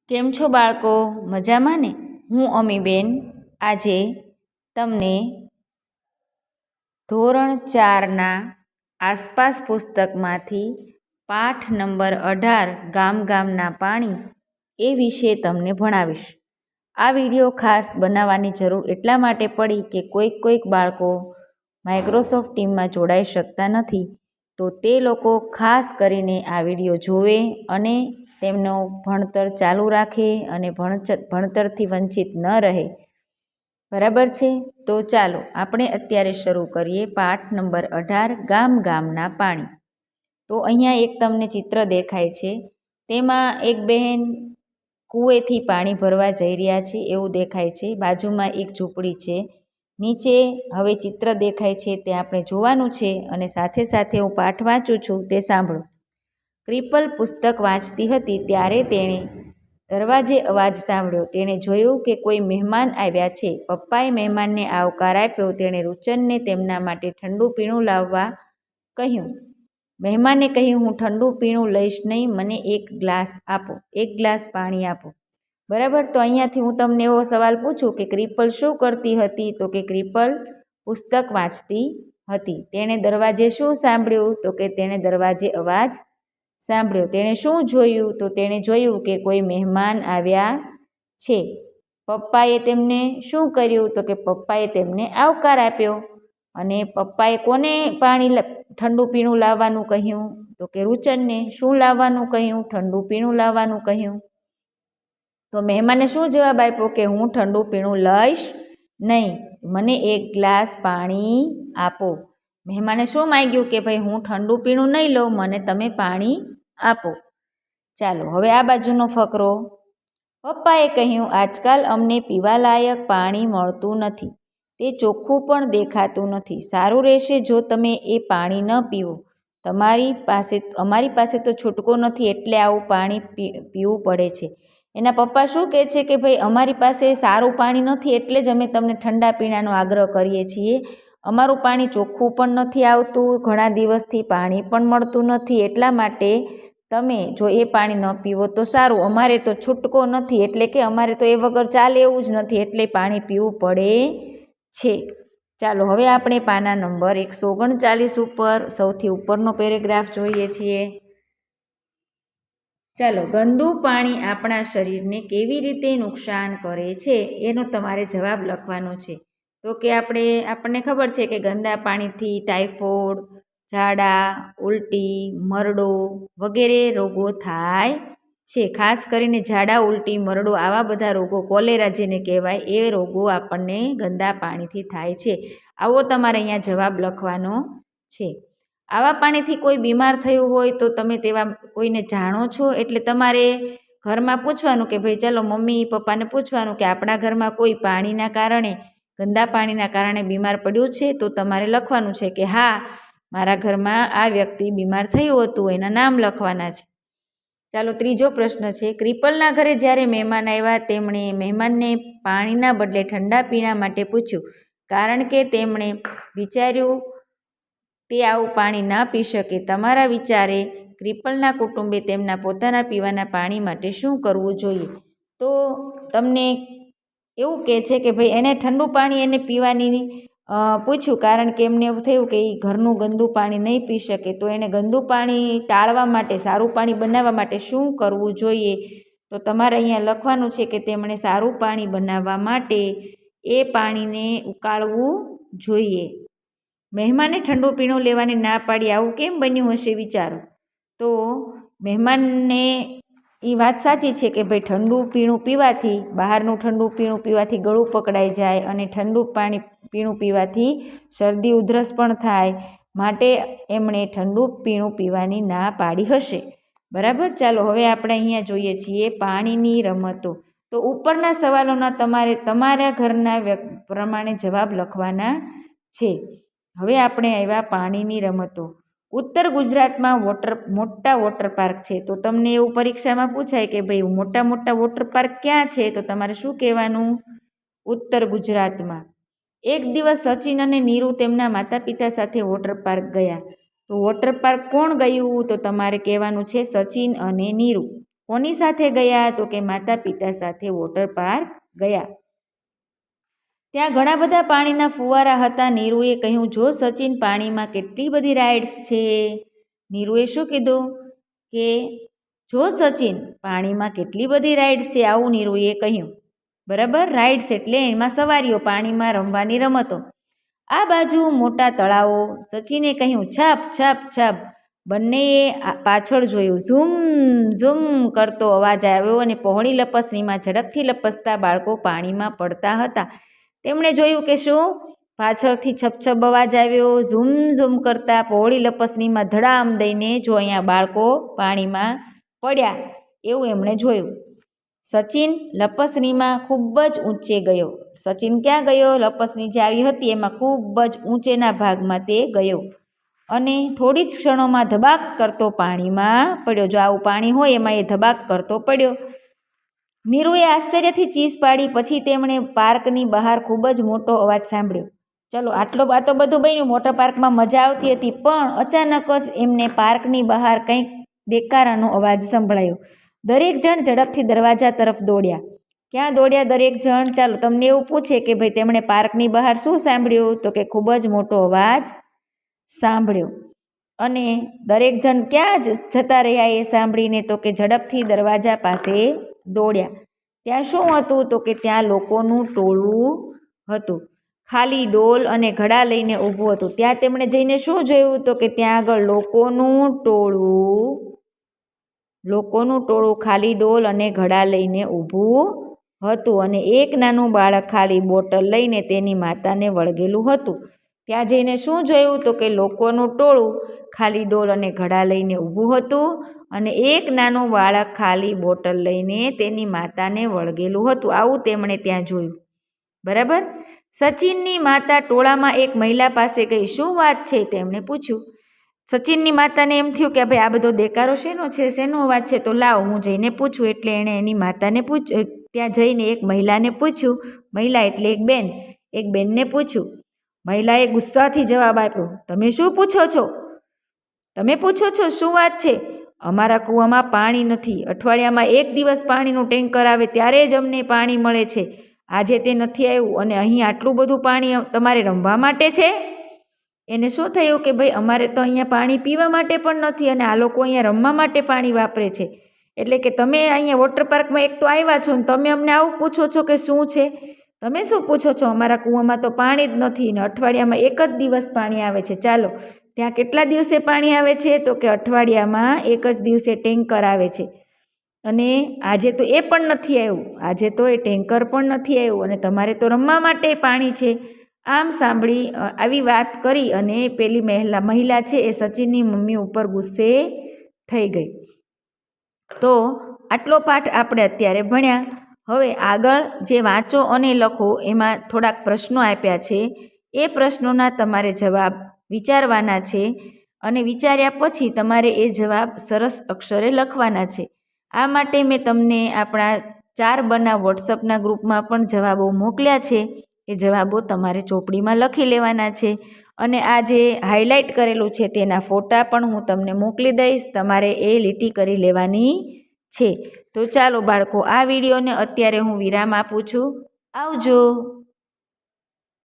કેમ છો બાળકો? મજામાં ને? હું અમીબેન આજે તમને ધોરણ 4ના આસપાસ પુસ્તકમાંથી પાઠ નંબર 18 ગામ ગામના પાણી એ વિશે તમને ભણાવીશ. આ વિડીયો ખાસ બનાવવાની જરૂર એટલા માટે પડી કે કોઈક બાળકો માઇક્રોસોફ્ટ ટીમમાં જોડાઈ શકતા નથી, તો તે લોકો ખાસ કરીને આ વિડીયો જોવે અને તેમનો ભણતર ચાલુ રાખે અને ભણતરથી વંચિત ન રહે. બરાબર છે? તો ચાલો આપણે અત્યારે શરૂ કરીએ પાઠ નંબર 18 ગામ ગામના પાણી. તો અહીંયા એક તમને ચિત્ર દેખાય છે, તેમાં એક બહેન કૂવેથી પાણી ભરવા જઈ રહ્યા છે એવું દેખાય છે. બાજુમાં એક ઝૂંપડી છે. નીચે હવે ચિત્ર દેખાય છે તે આપણે જોવાનું છે અને સાથે સાથે હું પાઠ વાંચું છું તે સાંભળો. ક્રિપલ પુસ્તક વાંચતી હતી ત્યારે તેણે દરવાજે અવાજ સાંભળ્યો. તેણે જોયું કે કોઈ મહેમાન આવ્યા છે. પપ્પાએ મહેમાનને આવકાર આપ્યો. તેણે રૂચનને તેમના માટે ઠંડુ પીણું લાવવા કહ્યું. મહેમાને કહ્યું, હું ઠંડુ પીણું લઈશ નહીં, મને એક ગ્લાસ આપો, એક ગ્લાસ પાણી આપો. બરાબર? તો અહીંયાથી હું તમને એવો સવાલ પૂછું કે ક્રિપલ શું કરતી હતી? તો કે ક્રિપલ પુસ્તક વાંચતી હતી. તેણે દરવાજે શું સાંભળ્યું? તો કે તેણે દરવાજે અવાજ સાંભળ્યો. તેણે શું જોયું? તો તેણે જોયું કે કોઈ મહેમાન આવ્યા છે. પપ્પાએ તેમને શું કર્યું? તો કે પપ્પાએ તેમને આવકાર આપ્યો. અને પપ્પાએ કોને ઠંડુ પીણું લાવવાનું કહ્યું? તો કે રૂચનને. શું લાવવાનું કહ્યું? ઠંડુ પીણું લાવવાનું કહ્યું. તો મહેમાને શું જવાબ આપ્યો? કે હું ઠંડુ પીણું લઈશ નહીં, મને એક ગ્લાસ પાણી આપો. મહેમાને શું માંગ્યું? કે ભાઈ હું ઠંડુ પીણું નહીં લઉં, મને તમે પાણી આપો. ચાલો હવે આ બાજુનો ફકરો. પપ્પાએ કહ્યું, આજકાલ અમને પીવાલાયક પાણી મળતું નથી. તે ચોખ્ખું પણ દેખાતું નથી. સારું રહેશે જો તમે એ પાણી ન પીવો. અમારી પાસે તો છૂટકો નથી એટલે આવું પાણી પીવું પડે છે. એના પપ્પા શું કહે છે? કે ભાઈ અમારી પાસે સારું પાણી નથી એટલે જ અમે તમને ઠંડા પીણાનો આગ્રહ કરીએ છીએ. અમારું પાણી ચોખ્ખું પણ નથી આવતું, ઘણા દિવસથી પાણી પણ મળતું નથી, એટલા માટે તમે જો એ પાણી ન પીવો તો સારું. અમારે તો છૂટકો નથી, એટલે કે અમારે તો એ વગર ચાલે એવું જ નથી, એટલે પાણી પીવું પડે છે. ચાલો હવે આપણે પાના નંબર 139 ઉપર સૌથી ઉપરનો પેરેગ્રાફ જોઈએ છીએ. ચાલો, ગંદુ પાણી આપણા શરીરને કેવી રીતે નુકસાન કરે છે એનો તમારે જવાબ લખવાનો છે. તો કે આપણને ખબર છે કે ગંદા પાણીથી ટાઇફોઇડ, ઝાડા, ઉલટી, મરડો વગેરે રોગો થાય છે. ખાસ કરીને ઝાડા, ઉલટી, મરડો આવા બધા રોગો, કોલેરા જેને કહેવાય, એ રોગો આપણને ગંદા પાણીથી થાય છે. આવો તમારે અહીંયા જવાબ લખવાનો છે. આવા પાણીથી કોઈ બીમાર થયું હોય તો તમે તેવા કોઈને જાણો છો, એટલે તમારે ઘરમાં પૂછવાનું કે ભાઈ ચાલો મમ્મી પપ્પાને પૂછવાનું કે આપણા ઘરમાં કોઈ પાણીના કારણે, ગંદા પાણીના કારણે બીમાર પડ્યું છે. તો તમારે લખવાનું છે કે હા, મારા ઘરમાં આ વ્યક્તિ બીમાર થયું હતું, એના નામ લખવાના છે. ચાલો ત્રીજો પ્રશ્ન છે. ક્રિપલના ઘરે જ્યારે મહેમાન આવ્યા તેમણે મહેમાનને પાણીના બદલે ઠંડા પીણા માટે પૂછ્યું, કારણ કે તેમણે વિચાર્યું તે આવું પાણી ના પી શકે. તમારા વિચારે ક્રિપલના કુટુંબે તેમના પોતાના પીવાના પાણી માટે શું કરવું જોઈએ? તો તમને એવું કહે છે કે ભાઈ એને ઠંડુ પાણી એને પીવાની પૂછ્યું, કારણ કે એમને એવું થયું કે એ ઘરનું ગંદુ પાણી નહીં પી શકે. તો એને ગંદુ પાણી ટાળવા માટે, સારું પાણી બનાવવા માટે શું કરવું જોઈએ? તો તમારે અહીંયા લખવાનું છે કે તેમણે સારું પાણી બનાવવા માટે એ પાણીને ઉકાળવું જોઈએ. મહેમાને ઠંડુ પીણું લેવાની ના પાડી, આવું કેમ બન્યું હશે વિચારો. તો મહેમાનને એ વાત સાચી છે કે ભાઈ ઠંડુ પીણું પીવાથી, બહારનું ઠંડુ પીણું પીવાથી ગળું પકડાઈ જાય અને ઠંડુ પીણું પીવાથી શરદી ઉધરસ પણ થાય, માટે એમણે ઠંડુ પીણું પીવાની ના પાડી હશે. બરાબર? ચાલો હવે આપણે અહીંયા જોઈએ છીએ પાણીની રમતો. તો ઉપરના સવાલોના તમારે તમારા ઘરના પ્રમાણે જવાબ લખવાના છે. હવે આપણે આવ્યા પાણીની રમતો. ઉત્તર ગુજરાતમાં મોટા વોટર પાર્ક છે. તો તમને એવું પરીક્ષામાં પૂછાય કે ભાઈ મોટા વોટર પાર્ક ક્યાં છે? તો તમારે શું કહેવાનું? ઉત્તર ગુજરાતમાં. એક દિવસ સચિન અને નીરુ તેમના માતા પિતા સાથે વોટર પાર્ક ગયા. તો વોટર પાર્ક કોણ ગયું? તો તમારે કહેવાનું છે સચિન અને નીરુ. કોની સાથે ગયા? તો કે માતા પિતા સાથે વોટર પાર્ક ગયા. ત્યાં ઘણા બધા પાણીના ફુવારા હતા. નીરુએ કહ્યું, જો સચિન, પાણીમાં કેટલી બધી રાઇડ્સ છે. નીરુએ શું કીધું કે જો સચિન, પાણીમાં કેટલી બધી રાઇડ્સ છે, આવું નીરુએ કહ્યું. બરાબર, રાઇડ્સ એટલે એમાં સવારીઓ, પાણીમાં રમવાની રમતો. આ બાજુ મોટા તળાવો. સચિને કહ્યું, છાપ છાપ છાપ. બંનેએ પાછળ જોયું. ઝૂમ ઝૂમ કરતો અવાજ આવ્યો અને પહોળી લપસણીમાં ઝડપથી લપસતા બાળકો પાણીમાં પડતા હતા. તેમણે જોયું કે શું? પાછળથી છપછપ અવાજ આવ્યો. ઝૂમ ઝૂમ કરતા પહોળી લપસણીમાં ધડામ દઈને જો અહીંયા બાળકો પાણીમાં પડ્યા એવું એમણે જોયું. સચિન લપસણીમાં ખૂબ જ ઊંચે ગયો. સચિન ક્યાં ગયો? લપસણી જે આવી હતી એમાં ખૂબ જ ઊંચેના ભાગમાં તે ગયો અને થોડી જ ક્ષણોમાં ધબાક કરતો પાણીમાં પડ્યો. જો આવું પાણી હોય એમાં એ ધબાક કરતો પડ્યો. નીરુએ આશ્ચર્યથી ચીસ પાડી. પછી તેમણે પાર્કની બહાર ખૂબ જ મોટો અવાજ સાંભળ્યો. ચલો, આ તો બધું બન્યું. મોટા પાર્કમાં મજા આવતી હતી, પણ અચાનક જ એમને પાર્કની બહાર કંઈક દેકારાનો અવાજ સંભળાયો. દરેક જણ ઝડપથી દરવાજા તરફ દોડ્યા. ક્યાં દોડ્યા દરેક જણ? ચાલો, તમને એવું પૂછે કે ભાઈ તેમણે પાર્કની બહાર શું સાંભળ્યું? તો કે ખૂબ જ મોટો અવાજ સાંભળ્યો. અને દરેક જણ ક્યાં જતા રહ્યા એ સાંભળીને? તો કે ઝડપથી દરવાજા પાસે દોડ્યા. ત્યાં શું હતું? તો કે ત્યાં લોકોનું ટોળું હતું. ખાલી ડોલ અને ઘડા લઈને ઊભું હતું. ત્યાં તેમણે જઈને શું જોયું? તો કે ત્યાં આગળ લોકોનું ટોળું ખાલી ડોલ અને ઘડા લઈને ઊભું હતું અને એક નાનું બાળક ખાલી બોટલ લઈને તેની માતાને વળગેલું હતું. ત્યાં જઈને શું જોયું? તો કે લોકોનું ટોળું ખાલી ડોલ અને ઘડા લઈને ઊભું હતું અને એક નાનું બાળક ખાલી બોટલ લઈને તેની માતાને વળગેલું હતું. આવું તેમણે ત્યાં જોયું. બરાબર. સચિનની માતા ટોળામાં એક મહિલા પાસે ગઈ. શું વાત છે? તેમણે પૂછ્યું. સચિનની માતાને એમ થયું કે ભાઈ આ બધો દેકારો શેનો છે, શેનો અવાજ છે, તો લાવ હું જઈને પૂછું. એટલે એણે એની માતાને ત્યાં જઈને એક મહિલાને પૂછ્યું. મહિલા એટલે એક બેનને પૂછ્યું. મહિલાએ ગુસ્સાથી જવાબ આપ્યો, તમે શું પૂછો છો? શું વાત છે? અમારા કૂવામાં પાણી નથી. અઠવાડિયામાં એક દિવસ પાણીનું ટેન્કર આવે ત્યારે જ અમને પાણી મળે છે. આજે તે નથી આવ્યું અને અહીં આટલું બધું પાણી તમારે રમવા માટે છે? એને શું થયું કે ભાઈ અમારે તો અહીંયા પાણી પીવા માટે પણ નથી અને આ લોકો અહીંયા રમવા માટે પાણી વાપરે છે. એટલે કે તમે અહીંયા વોટર પાર્કમાં એક તો આવ્યા છો ને તમે અમને આવું પૂછો છો કે શું છે? તમે શું પૂછો છો? અમારા કૂવામાં તો પાણી જ નથી ને અઠવાડિયામાં એક જ દિવસ પાણી આવે છે. ચાલો, ત્યાં કેટલા દિવસે પાણી આવે છે? તો કે અઠવાડિયામાં એક જ દિવસે ટેન્કર આવે છે અને આજે તો એ પણ નથી આવ્યું. આજે તો એ ટેન્કર પણ નથી આવ્યું અને તમારે તો રમવા માટે પાણી છે. આમ સાંભળી આવી વાત કરી અને પેલી મહિલા છે એ સચિનની મમ્મી ઉપર ગુસ્સે થઈ ગઈ. તો આટલો પાઠ આપણે અત્યારે ભણ્યા. હવે આગળ જે વાંચો અને લખો એમાં થોડાક પ્રશ્નો આપ્યા છે. એ પ્રશ્નોના તમારે જવાબ વિચારવાના છે અને વિચાર્યા પછી તમારે એ જવાબ સરસ અક્ષરે લખવાના છે. આ માટે મેં તમને આપણા 4 બનાવ વોટ્સઅપના ગ્રુપમાં પણ જવાબો મોકલ્યા છે. એ જવાબો તમારે ચોપડીમાં લખી લેવાના છે અને આ જે હાઇલાઇટ કરેલું છે તેના ફોટા પણ હું તમને મોકલી દઈશ. તમારે એ લીટી કરી લેવાની છે. તો ચાલો બાળકો, આ વિડીયોને અત્યારે હું વિરામ આપું છું. આવજો.